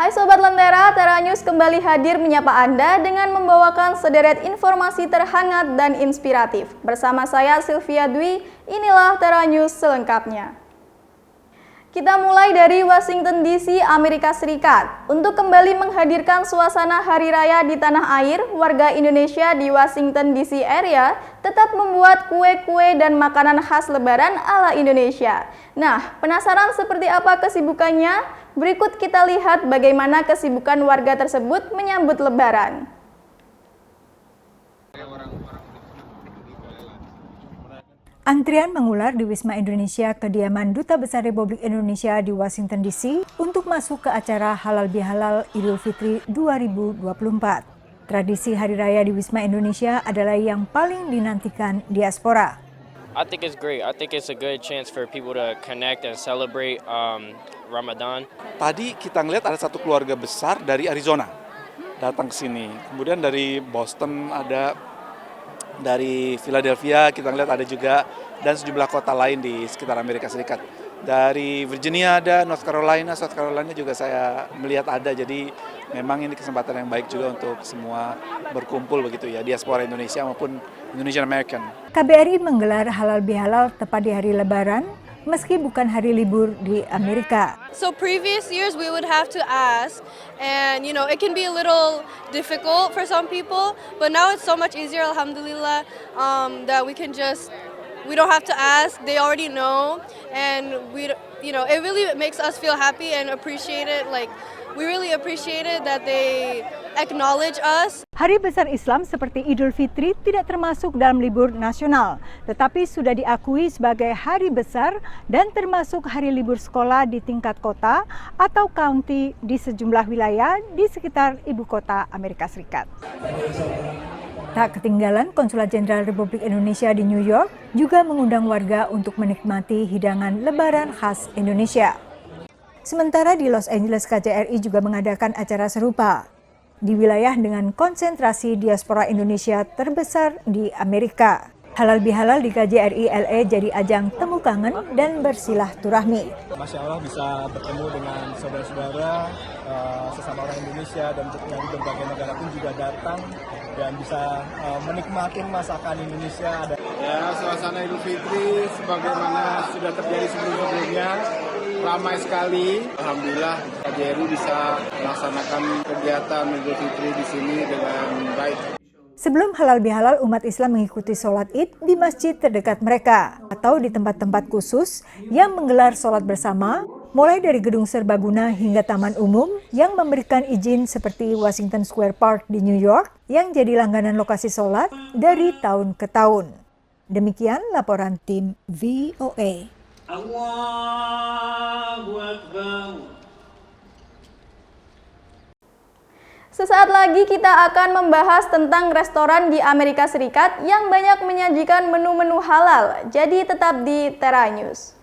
Hai Sobat Lentera, Tera News kembali hadir menyapa Anda dengan membawakan sederet informasi terhangat dan inspiratif. Bersama saya Sylvia Dwi, inilah Tera News selengkapnya. Kita mulai dari Washington DC, Amerika Serikat. Untuk kembali menghadirkan suasana Hari Raya di tanah air, warga Indonesia di Washington DC area tetap membuat kue-kue dan makanan khas Lebaran ala Indonesia. Nah, penasaran seperti apa kesibukannya? Berikut kita lihat bagaimana kesibukan warga tersebut menyambut Lebaran. Antrian mengular di Wisma Indonesia kediaman Duta Besar Republik Indonesia di Washington DC untuk masuk ke acara Halal Bihalal Idul Fitri 2024. Tradisi Hari Raya di Wisma Indonesia adalah yang paling dinantikan diaspora. I think it's great. I think it's a good chance for people to connect and celebrate Ramadan. Tadi kita ngeliat ada satu keluarga besar dari Arizona datang ke sini. Kemudian dari Boston ada, dari Philadelphia kita ngeliat ada juga, dan sejumlah kota lain di sekitar Amerika Serikat. Dari Virginia ada, South Carolina juga saya melihat ada. Jadi memang ini kesempatan yang baik juga untuk semua berkumpul begitu ya, diaspora Indonesia maupun Indonesian American. KBRI menggelar Halal Bihalal tepat di hari Lebaran, meski bukan hari libur di Amerika. So previous years we would have to ask, and it can be a little difficult for some people, but now it's so much easier, alhamdulillah, that we don't have to ask, they already know, and it really makes us feel happy and appreciate it. Like, we really appreciate it that they acknowledge us. Hari besar Islam seperti Idul Fitri tidak termasuk dalam libur nasional, tetapi sudah diakui sebagai hari besar dan termasuk hari libur sekolah di tingkat kota atau county di sejumlah wilayah di sekitar ibu kota Amerika Serikat. Tak ketinggalan, Konsulat Jenderal Republik Indonesia di New York juga mengundang warga untuk menikmati hidangan Lebaran khas Indonesia. Sementara di Los Angeles, KJRI juga mengadakan acara serupa di wilayah dengan konsentrasi diaspora Indonesia terbesar di Amerika. Halal Bihalal di KJRI LA jadi ajang temu kangen dan bersilaturahmi. Masya Allah bisa bertemu dengan saudara-saudara sesama orang Indonesia dan dari berbagai negara pun juga datang dan bisa menikmati masakan Indonesia. Ya, suasana Idul Fitri sebagaimana sudah terjadi sebelum-sebelumnya ramai sekali. Alhamdulillah KJRI bisa melaksanakan kegiatan Idul Fitri di sini dengan baik. Sebelum Halal Bihalal, umat Islam mengikuti sholat Id di masjid terdekat mereka atau di tempat-tempat khusus yang menggelar sholat bersama, mulai dari gedung serbaguna hingga taman umum yang memberikan izin seperti Washington Square Park di New York yang jadi langganan lokasi sholat dari tahun ke tahun. Demikian laporan tim VOA. Allahu Akbar. Sesaat lagi kita akan membahas tentang restoran di Amerika Serikat yang banyak menyajikan menu-menu halal. Jadi tetap di Tera News.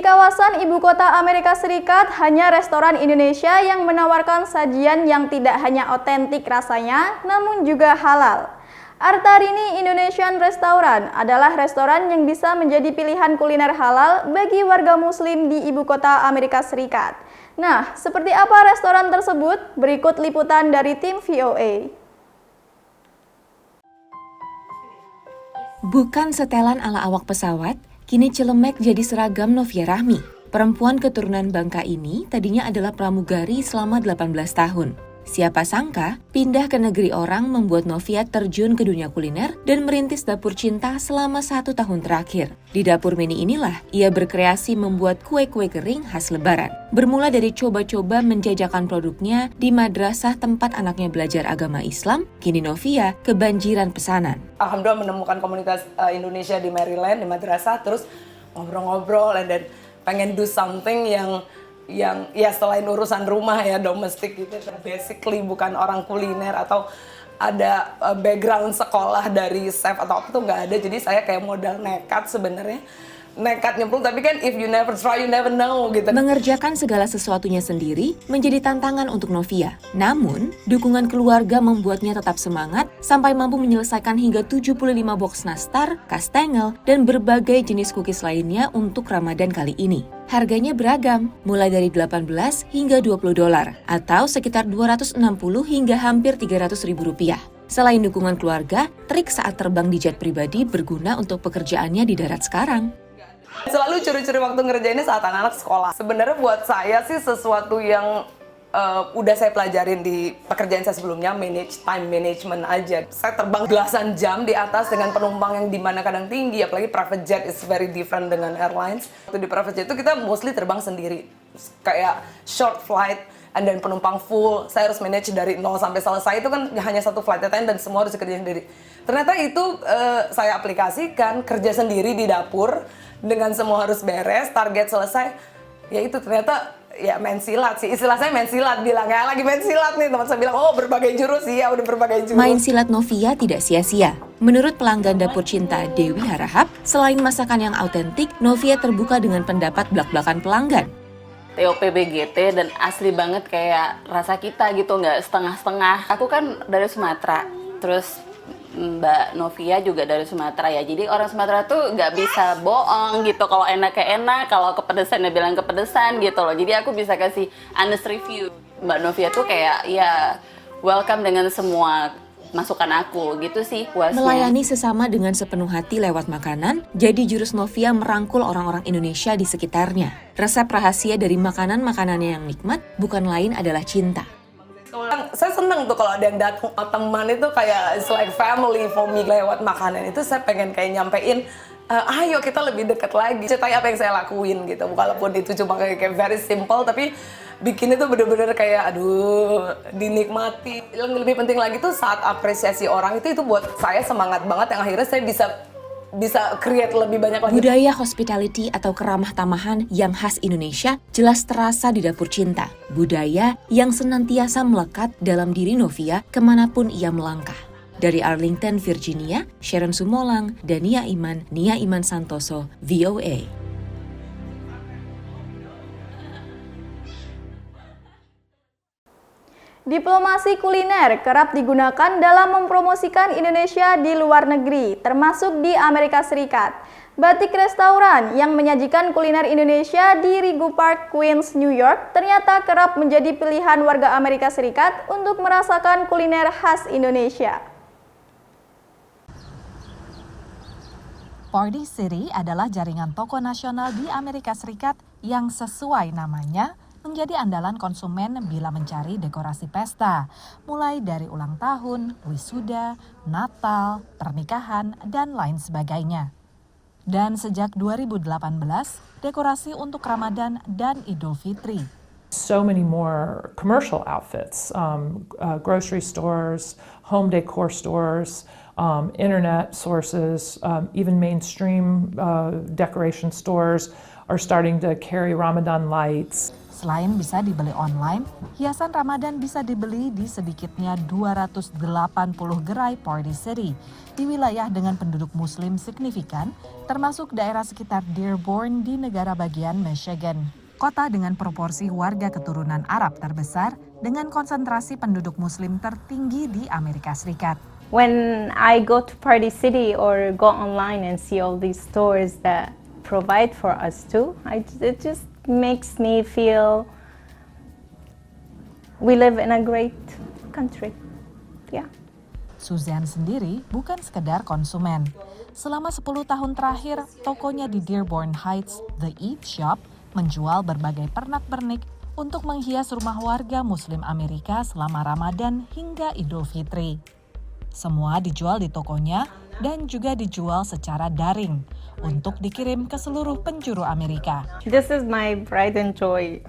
kawasan ibu kota Amerika Serikat, hanya restoran Indonesia yang menawarkan sajian yang tidak hanya otentik rasanya, namun juga halal. Artarini Indonesian Restaurant adalah restoran yang bisa menjadi pilihan kuliner halal bagi warga muslim di ibu kota Amerika Serikat. Nah, seperti apa restoran tersebut? Berikut liputan dari tim VOA. Bukan setelan ala awak pesawat, kini celemek jadi seragam Novia Rahmi. Perempuan keturunan Bangka ini tadinya adalah pramugari selama 18 tahun. Siapa sangka, pindah ke negeri orang membuat Novia terjun ke dunia kuliner dan merintis dapur cinta selama 1 tahun terakhir. Di dapur mini inilah, ia berkreasi membuat kue-kue kering khas Lebaran. Bermula dari coba-coba menjajakan produknya di madrasah tempat anaknya belajar agama Islam, kini Novia kebanjiran pesanan. Alhamdulillah menemukan komunitas Indonesia di Maryland, di madrasah, terus ngobrol-ngobrol dan pengen do something yang ya selain urusan rumah ya, domestik gitu. Basically bukan orang kuliner atau ada background sekolah dari chef atau apa tuh nggak ada. Jadi saya kayak modal nekat sebenarnya. Nekat nyemplung, tapi kan if you never try, you never know gitu. Mengerjakan segala sesuatunya sendiri menjadi tantangan untuk Novia. Namun, dukungan keluarga membuatnya tetap semangat sampai mampu menyelesaikan hingga 75 box nastar, kastengel, dan berbagai jenis cookies lainnya untuk Ramadan kali ini. Harganya beragam, mulai dari $18 hingga $20 atau sekitar 260 hingga hampir 300 ribu rupiah. Selain dukungan keluarga, trik saat terbang di jet pribadi berguna untuk pekerjaannya di darat sekarang. Selalu curi-curi waktu ngerjainnya saat anak-anak sekolah. Sebenarnya buat saya sih sesuatu yang udah saya pelajarin di pekerjaan saya sebelumnya, time management aja. Saya terbang belasan jam di atas dengan penumpang yang dimana kadang tinggi, apalagi private jet is very different dengan airlines. Waktu di private jet itu kita mostly terbang sendiri, kayak short flight, and then penumpang full, saya harus manage dari 0 sampai selesai, itu kan hanya satu flight attendant dan semua harus dikerjain sendiri. Ternyata itu saya aplikasikan, kerja sendiri di dapur, dengan semua harus beres, target selesai, ya itu ternyata ya main silat sih, istilah saya main silat, bilangnya lagi main silat nih, teman saya bilang, oh berbagai jurus sih, ya udah berbagai jurus. Main silat Novia tidak sia-sia. Menurut pelanggan dapur cinta Dewi Harahap, selain masakan yang autentik, Novia terbuka dengan pendapat belak-belakan pelanggan. TOP BGT dan asli banget kayak rasa kita gitu, nggak setengah-setengah. Aku kan dari Sumatera, terus Mbak Novia juga dari Sumatera ya, jadi orang Sumatera tuh nggak bisa bohong gitu, kalau enak kayak enak, kalau kepedesan ya bilang kepedesan gitu loh, jadi aku bisa kasih honest review. Mbak Novia tuh kayak ya welcome dengan semua masukan aku gitu sih puasnya. Melayani sesama dengan sepenuh hati lewat makanan, jadi jurus Novia merangkul orang-orang Indonesia di sekitarnya. Resep rahasia dari makanan-makanannya yang nikmat bukan lain adalah cinta. Saya seneng tuh kalau ada yang datang teman itu kayak it's like family for me lewat makanan itu. Saya pengen kayak nyampein ayo kita lebih dekat lagi, ceritain apa yang saya lakuin gitu, walaupun itu cuma kayak very simple tapi bikin itu bener-bener kayak aduh dinikmati. Yang lebih penting lagi tuh saat apresiasi orang itu buat saya semangat banget, yang akhirnya saya bisa create lebih banyak lagi. Budaya hospitality atau keramah tamahan yang khas Indonesia jelas terasa di dapur cinta. Budaya yang senantiasa melekat dalam diri Novia kemanapun ia melangkah. Dari Arlington, Virginia, Sharon Sumolang, dan Nia Iman Santoso, VOA. Diplomasi kuliner kerap digunakan dalam mempromosikan Indonesia di luar negeri, termasuk di Amerika Serikat. Batik Restoran yang menyajikan kuliner Indonesia di Regu Park, Queens, New York, ternyata kerap menjadi pilihan warga Amerika Serikat untuk merasakan kuliner khas Indonesia. Party City adalah jaringan toko nasional di Amerika Serikat yang sesuai namanya, menjadi andalan konsumen bila mencari dekorasi pesta, mulai dari ulang tahun, wisuda, Natal, pernikahan, dan lain sebagainya. Dan sejak 2018, dekorasi untuk Ramadan dan Idul Fitri. So many more commercial outfits, grocery stores, home decor stores, internet sources, even mainstream decoration stores are starting to carry Ramadan lights. Selain bisa dibeli online, hiasan Ramadan bisa dibeli di sedikitnya 280 gerai Party City di wilayah dengan penduduk muslim signifikan, termasuk daerah sekitar Dearborn di negara bagian Michigan. Kota dengan proporsi warga keturunan Arab terbesar dengan konsentrasi penduduk muslim tertinggi di Amerika Serikat. When I go to Party City or go online and see all these stores that provide for us too, it just makes me feel we live in a great country. Yeah. Suzanne sendiri bukan sekedar konsumen. Selama 10 tahun terakhir, tokonya di Dearborn Heights, The Eat Shop, menjual berbagai pernak-pernik untuk menghias rumah warga Muslim Amerika selama Ramadan hingga Idul Fitri. Semua dijual di tokonya dan juga dijual secara daring untuk dikirim ke seluruh penjuru Amerika. This is my pride and joy.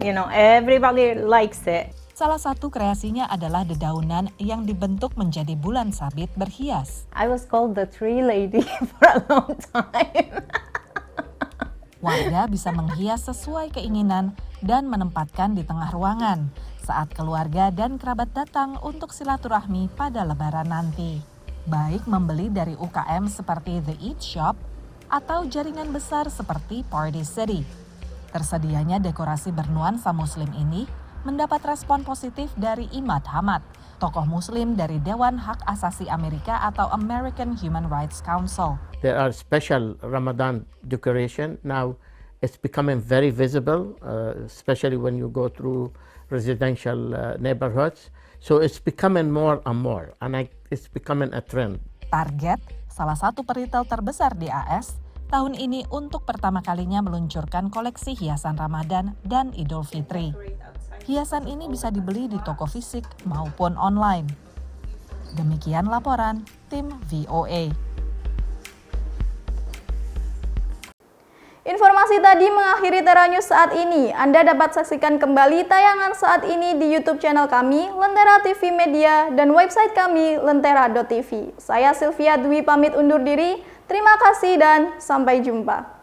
You know, everybody likes it. Salah satu kreasinya adalah dedaunan yang dibentuk menjadi bulan sabit berhias. I was called the tree lady for a long time. Warga bisa menghias sesuai keinginan dan menempatkan di tengah ruangan saat keluarga dan kerabat datang untuk silaturahmi pada Lebaran nanti. Baik membeli dari UKM seperti The Eat Shop atau jaringan besar seperti Party City. Tersedianya dekorasi bernuansa muslim ini mendapat respon positif dari Imad Hamad, tokoh muslim dari Dewan Hak Asasi Amerika atau American Human Rights Council. There are special Ramadan decoration. Now it's becoming very visible, especially when you go through residential neighborhoods. So it's becoming more and more, and it's becoming a trend. Target, salah satu peritel terbesar di AS, tahun ini untuk pertama kalinya meluncurkan koleksi hiasan Ramadan dan Idul Fitri. Hiasan ini bisa dibeli di toko fisik maupun online. Demikian laporan tim VOA. Informasi tadi mengakhiri Tera News saat ini. Anda dapat saksikan kembali tayangan saat ini di YouTube channel kami, Lentera TV Media, dan website kami, lentera.tv. Saya Sylvia Dwi pamit undur diri. Terima kasih dan sampai jumpa.